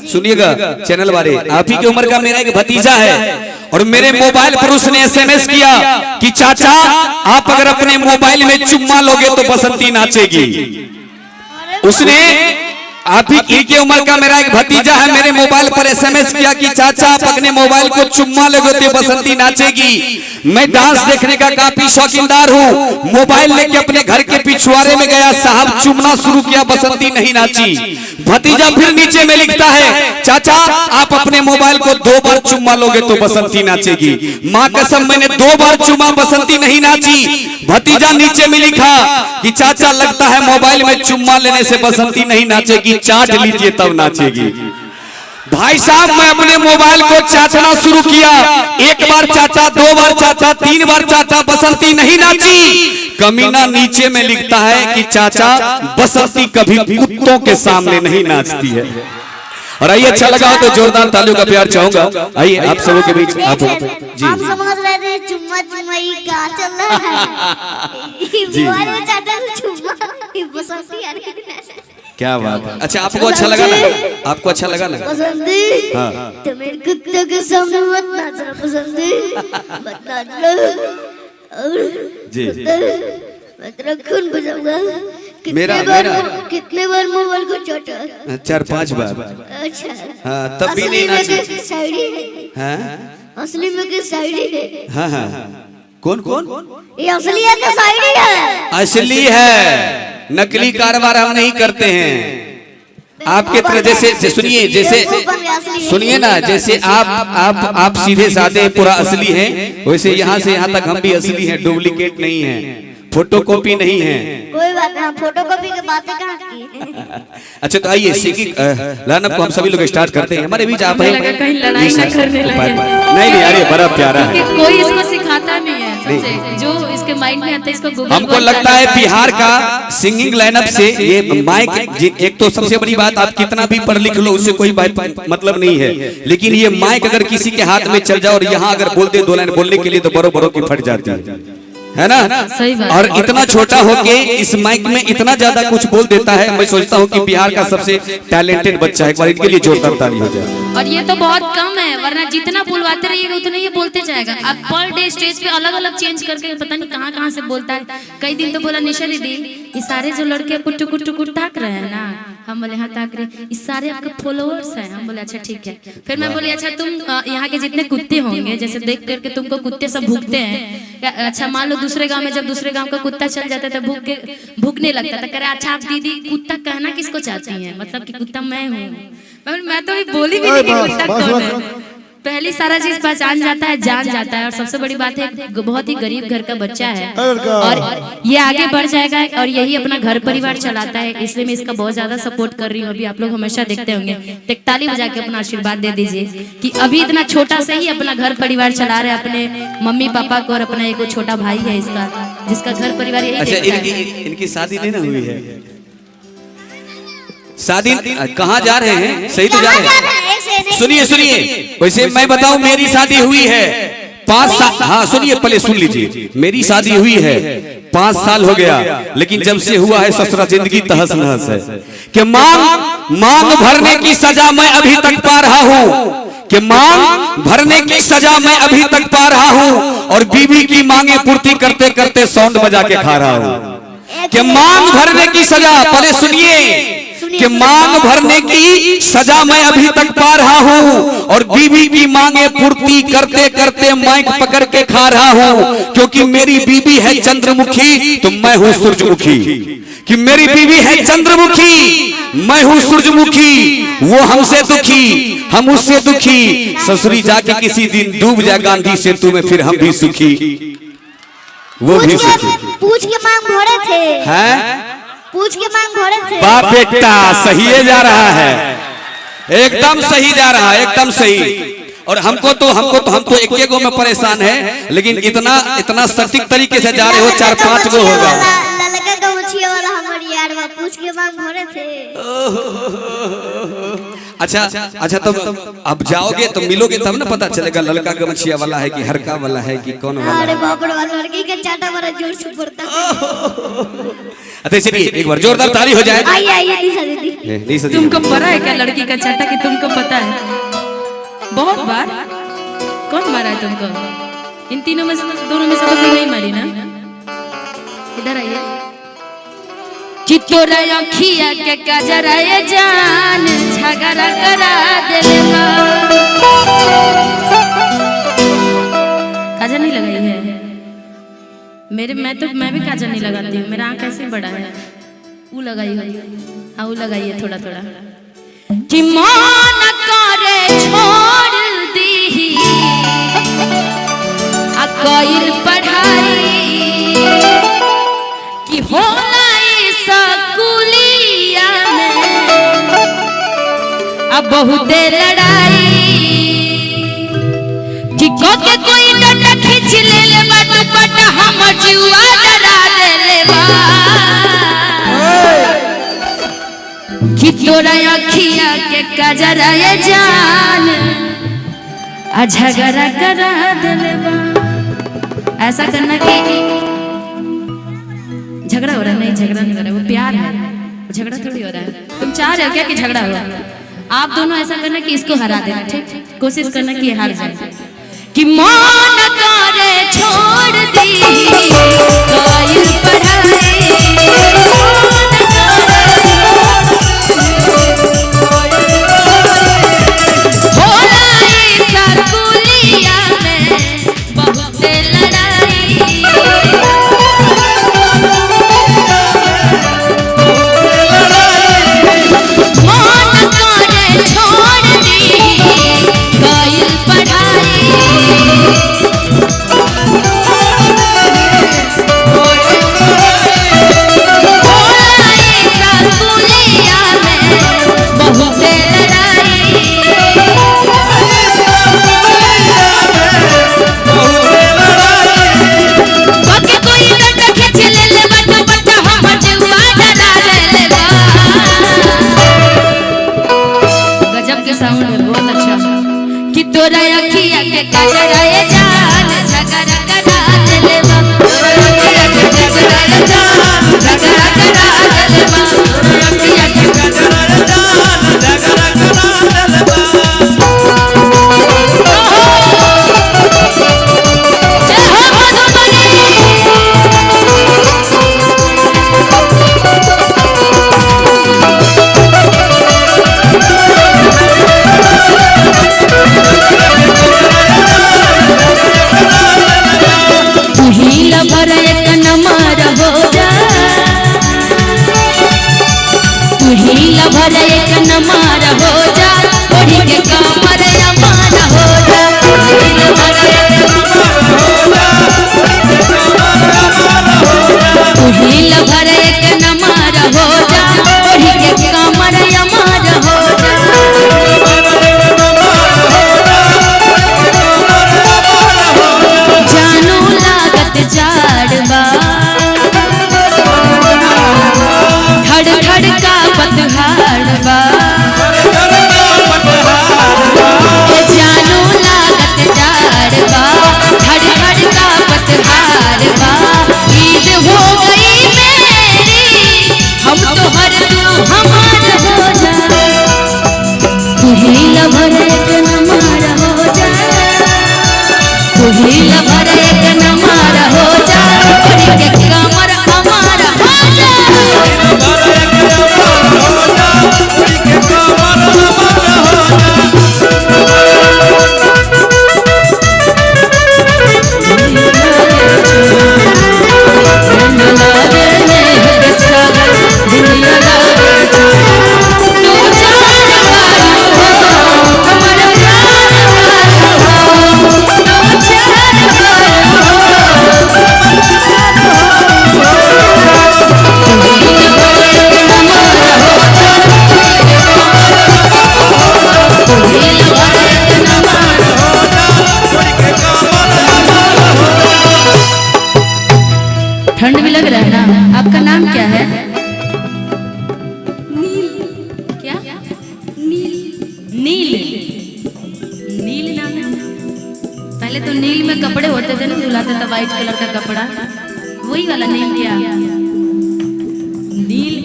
सुनिएगा चैनल वाले, आप ही की उम्र का मेरा एक भतीजा है और मेरे मोबाइल पर उसने SMS किया कि चाचा आप अगर अपने मोबाइल में चुम्मा लोगे तो बसंती नाचेगी। उसने आप ही की उम्र का मेरा एक भतीजा है, मेरे मोबाइल पर SMS किया कि चाचा आप अपने मोबाइल को चुम्मा लोगे तो बसंती नाचेगी। मैं डांस देखने का काफी शौकीनदार हूँ। मोबाइल लेके अपने घर के पिछवाड़े में गया, साहब चुम्मा शुरू किया, बसंती नहीं नाची। भतीजा फिर नीचे में लिखता है चाचा आप अपने मोबाइल को 2 बार चुम्मा लोगे तो बसंती नाचेगी। माँ कसम मैंने 2 बार चुम्मा, बसंती नहीं नाची। भतीजा नीचे में लिखा कि चाचा लगता है मोबाइल में चुम्मा लेने से बसंती नहीं नाचेगी, चाट लीजिए तब नाचेगी। भाई साहब मैं अपने मोबाइल को चाटना शुरू किया, 1 बार चाटा, 2 बार चाटा, 3 बार चाटा, बसंती नहीं नाची। कमीना नीचे में लिखता है कि चाचा बसंती कभी कुत्तों के सामने नहीं नाचती है। और आइए अच्छा लगा तो जोरदार तालियों का प्यार चाहूंगा। आइए आप सबों के बीच आप जी हम समझ रहे थे चुम्मा चुम्मा ये क्या चल रहा है, जी मोबाइल चाटा चुम्मा बसंती आ रही है। क्या बात है। अच्छा आपको अच्छा लगा ना, आपको अच्छा लगा ना बसंती? हाँ तो मेरे कुत्ते के सामने मत नाचना बसंती, मत नाचना। और जी जी मैं तेरा खून बजाऊंगा। कितने बार मोबाइल को चाटा? 4-5 बार। अच्छा हाँ तब भी नहीं नाची। शायरी है असली में की शायरी है। हाँ हाँ कौन कौन? ये असली है कि शायरी है? असली है, नकली कारोबार हम नहीं करते हैं। आपके तरह जैसे सुनिए, जैसे सुनिए ना, जैसे आप सीधे साधे पूरा असली हैं, वैसे यहाँ से यहाँ तक हम भी असली हैं, डुप्लीकेट नहीं है, फोटोकॉपी नहीं है। कोई बात नहीं, फोटोकॉपी की बातें कहाँ की? अच्छा तो आइए लाइनअप को हम सभी लोग स्टार्ट करते हैं। हमारे बीच आप हैं, कहीं लड़ाई ना करने लगे। नहीं अरे बड़ा प्यारा है, कोई इसको सिखाता नहीं है, सबसे जो इसके माइंड में आता है इसको गूगल। हमको लगता है बिहार का सिंगिंग लाइनअप से ये माइक, एक तो सबसे बड़ी बात आप कितना भी पढ़ लिख लो उससे कोई मतलब नहीं है, लेकिन ये माइक अगर किसी के हाथ में चल जाए और यहाँ अगर बोल दे 2 लाइन बोलने के लिए तो बड़ों की फट जाती है ना। सही बात। और इतना छोटा होके इस माइक में इतना ज्यादा कुछ बोल देता है। मैं सोचता हूँ कि बिहार का सबसे टैलेंटेड बच्चा है, एक बार इनके लिए जोरदार ताली हो जाए। और ये तो बहुत कम है, वरना जितना बुलवाते रहिएगा उतना ये बोलते जाएगा। अब पर डे स्टेज पे अलग अलग चेंज करके पता नहीं कहाँ से बोलता है। कई दिन तो बोला निशा दीदी ये सारे जो लड़के कुट्टू कुट्टू कुट ताक रहे हैं ना, हम बोले हाँ ताक रहे, ये सारे आपके फॉलोअर्स हैं। हम बोले अच्छा ठीक है। फिर मैं बोली अच्छा तुम यहाँ के जितने कुत्ते होंगे, जैसे देख करके तुमको कुत्ते सब भूखते हैं, अच्छा मान लो दूसरे गांव में जब दूसरे गांव का कुत्ता चल जाता है तो भूखने लगता था। कह रहे अच्छा आप दीदी कुत्ता कहना किसको चाहती हैं, मतलब कि कुत्ता मैं हूँ। मैं तो बोली भी नहीं कि कुत्ता कौन है। पहली सारा चीज पहचान जाता है, जान जाता है। और सबसे बड़ी बात है बहुत ही गरीब घर का बच्चा है और ये आगे बढ़ जाएगा और यही अपना घर परिवार चलाता है, इसलिए मैं इसका बहुत ज्यादा सपोर्ट कर रही हूँ। अभी आप लोग हमेशा देखते होंगे, एक ताली बजा के अपना आशीर्वाद दे दीजिए कि अभी इतना छोटा से ही अपना घर परिवार चला रहे हैं, अपने मम्मी पापा को और अपना एक छोटा भाई है इसका, जिसका घर परिवार यही। अच्छा इनकी शादी नहीं ना हुई है? शादी कहाँ जा रहे हैं? सही तो जा रहे हैं। सुनिए वैसे मैं बताऊं मेरी शादी हुई है 5 साल। हाँ सुनिए पहले सुन लीजिए, मेरी शादी हुई है 5 साल हो गया, लेकिन जब से हुआ है ससुरा जिंदगी तहस नहस है। कि मांग भरने की सजा मैं अभी तक पा रहा हूँ, कि मांग भरने की सजा मैं अभी तक पा रहा हूँ और बीवी की मांगे पूर्ति करते करते सौंद बजा के खा रहा हूँ। कि मांग भरने की सजा, पहले सुनिए, कि मांग भरने की सजा मैं अभी तक पा रहा हूँ और बीवी की मांगे पूर्ति करते करते माइक पकड़ के खा रहा हूँ। क्योंकि मेरी बीवी है चंद्रमुखी तो मैं हूँ सूरजमुखी, कि मेरी बीवी है चंद्रमुखी मैं हूँ सूरजमुखी। वो हमसे दुखी हम उससे दुखी, ससुरी जाके किसी दिन डूब जाए गांधी सेतु में फिर हम भी सुखी, वो भी सुखी। पूछ के मांग भरे थे हैं? पूछ के मांग भरे थे। बाप बेटा सही जा रहा है, एकदम सही जा रहा है, एकदम सही। और हम तो एक गो में परेशान है, लेकिन इतना सटीक तरीके से जा रहे हो 4-5 गो होगा। ललका गमछिया वाला हमारे यार बा पूछ के मांग भरे थे। अच्छा तब अब जाओगे तो मिलोगे तब ना पता चलेगा ललका गमछिया वाला है कि हरका वाला है कि कौन वाला है। अरे बाप रे, लड़की का चाटा बड़ा जोर से पड़ता है। अच्छा चलिए एक बार जोरदार ताली हो जाए। आइए निशा दीदी। नहीं सदी तुमको पता है क्या लड़की का चाटा कि तुमको पता है? बहुत बार। कौन मारा है तुमको? इन तीनों में से दोनों में से तो कोई नहीं मारी ना। इधर आइए। चित्तोरा अखिया के काजरा ये जान झगड़ा करा देले बा। काजल नहीं लगाई है मैं भी काजल नहीं लगाती हूँ। मेरा आँख ऐसे बड़ा है। वो लगाई हो? हाँ वो लगाइए थोड़ा थोड़ा। कि मन करे छोड़ दी आ कइल पढ़ाई कि होला स्कूलिया में अब बहुते लड़ाई कि के कोई डंडा खींच ले ले बट हम जुआ डरा दे ले बा कि तोरा अखिया के काजरा ये जान आ झगड़ा करा दे ले बा। ऐसा करना कि झगड़ा हो रहा है? नहीं झगड़ा नहीं हो रहा है, वो प्यार है, झगड़ा थोड़ी हो रहा है। तुम चाह रहे हो क्या कि झगड़ा हो? आप दोनों ऐसा करना कि इसको हरा देना, ठीक? कोशिश करना कि ये हार जाए। कि मन करे छोड़ दी कइल पढ़ाई ठंड भी लग रहा है ना। आपका नाम क्या है? क्या? नील। नील नाम है। पहले तो नील में कपड़े होते थे ना, धुलाते थे व्हाइट कलर का कपड़ा, वही वाला नील क्या?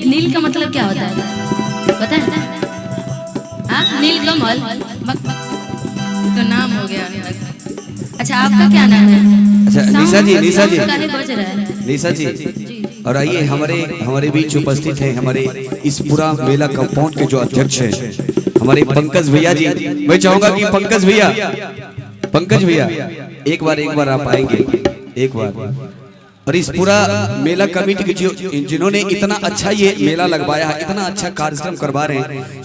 नील का मतलब क्या होता है? पता है? हाँ, नीलकमल तो नाम हो गया। अच्छा, आपका क्या नाम है? अच्छा, निशा जी, निशा जी, काहे बज रहा है? निशा जी, और आइए हमारे बीच उपस्थित हैं हमारे इस पूरा मेला कंपाउंड के जो अध्यक्ष हैं हमारे पंकज भैया जी। मैं चाहूंगा कि पंकज भैया एक बार आप आएंगे एक बार। और इस पूरा मेला कमेटी के जिन्होंने इतना अच्छा ये मेला लगवाया है, इतना अच्छा कार्यक्रम करवा रहे हैं।